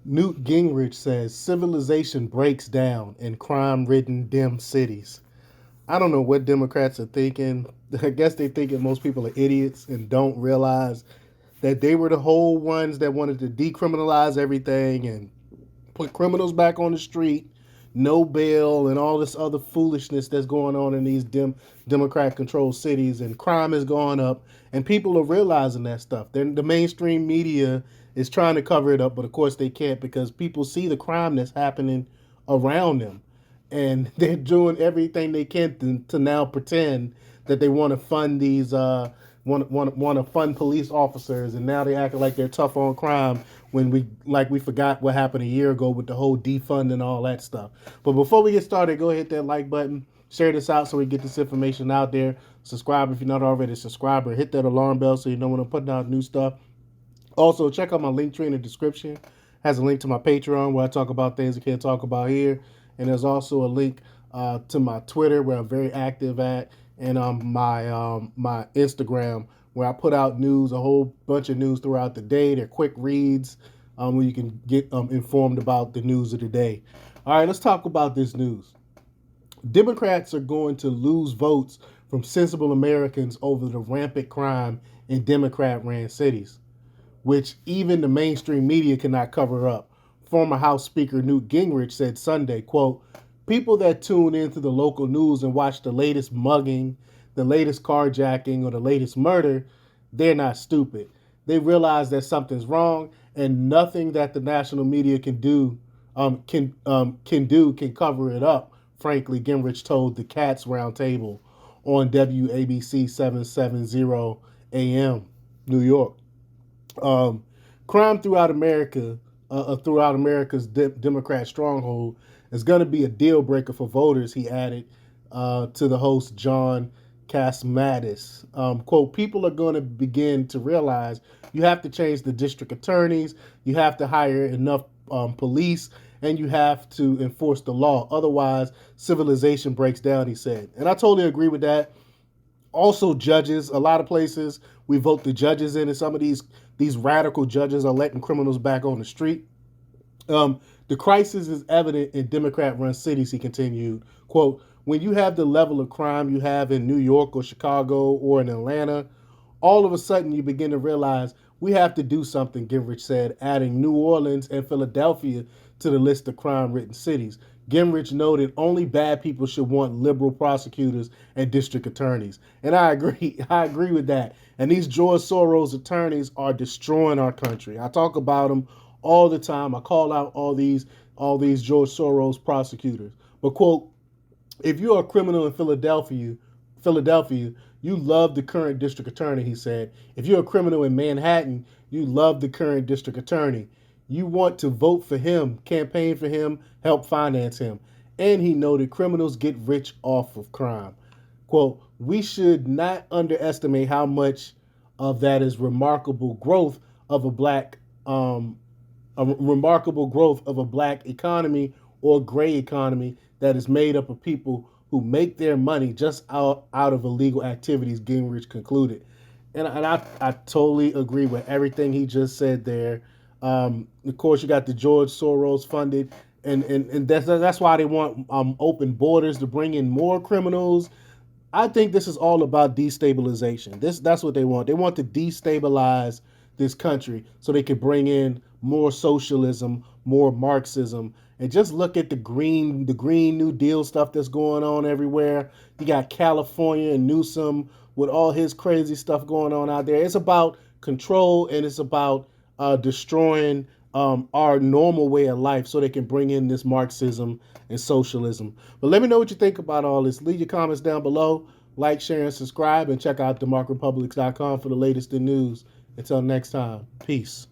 Newt Gingrich says civilization breaks down in crime-ridden dim cities. I don't know what Democrats are thinking. I guess they thinking most people are idiots and don't realize that they were the whole ones that wanted to decriminalize everything and put criminals back on the street, no bail, and all this other foolishness that's going on in these Democrat-controlled cities. And crime is going up, and people are realizing that stuff. The mainstream media is trying to cover it up, but of course they can't because people see the crime that's happening around them, and they're doing everything they can to now pretend that they want to fund these want to fund police officers, and now they acting like they're tough on crime when we forgot what happened a year ago with the whole defund and all that stuff. But before we get started, go hit that like button, share this out so we get this information out there. Subscribe if you're not already a subscriber. Hit that alarm bell so you know when I'm putting out new stuff. Also, check out my link tree in the description. It has a link to my Patreon where I talk about things I can't talk about here, and there's also a link to my Twitter where I'm very active at, and my Instagram where I put out news, a whole bunch of news throughout the day. They're quick reads where you can get informed about the news of the day. All right, let's talk about this news. Democrats are going to lose votes from sensible Americans over the rampant crime in Democrat-ran cities, which even the mainstream media cannot cover up. Former House Speaker Newt Gingrich said Sunday, quote, "People that tune into the local news and watch the latest mugging, the latest carjacking, or the latest murder, they're not stupid. They realize that something's wrong, and nothing that the national media can cover it up." Frankly, Gingrich told the Cats Roundtable on WABC 770 AM, New York. Um, Crime throughout America's Democrat stronghold, is going to be a deal breaker for voters, he added to the host John Casmatis. Quote, "People are going to begin to realize you have to change the district attorneys, you have to hire enough police, and you have to enforce the law. Otherwise, civilization breaks down," he said. And I totally agree with that. Also, judges, a lot of places we vote the judges in, and some of these radical judges are letting criminals back on the street. The crisis is evident in Democrat-run cities, he continued. Quote, "When you have the level of crime you have in New York or Chicago or in Atlanta, all of a sudden you begin to realize we have to do something," Gingrich said, adding New Orleans and Philadelphia to the list of crime-ridden cities. Gingrich noted only bad people should want liberal prosecutors and district attorneys. And I agree. I agree with that. And these George Soros attorneys are destroying our country. I talk about them all the time. I call out all these George Soros prosecutors. But quote, "If you're a criminal in Philadelphia, you love the current district attorney," he said. "If you're a criminal in Manhattan, you love the current district attorney. You want to vote for him, campaign for him, help finance him." And he noted criminals get rich off of crime. Quote, "We should not underestimate how much of that is remarkable growth of a black economy or gray economy that is made up of people who make their money just out of illegal activities," Gingrich concluded. And I totally agree with everything he just said there. Of course, you got the George Soros funded, and that's why they want open borders to bring in more criminals. I think this is all about destabilization. That's what they want. They want to destabilize this country so they can bring in more socialism, more Marxism, and just look at the Green New Deal stuff that's going on everywhere. You got California and Newsom with all his crazy stuff going on out there. It's about control, and it's about destroying our normal way of life so they can bring in this Marxism and socialism. But let me know what you think about all this. Leave your comments down below. Like, share, and subscribe, and check out democrapublics.com for the latest in news. Until next time, peace.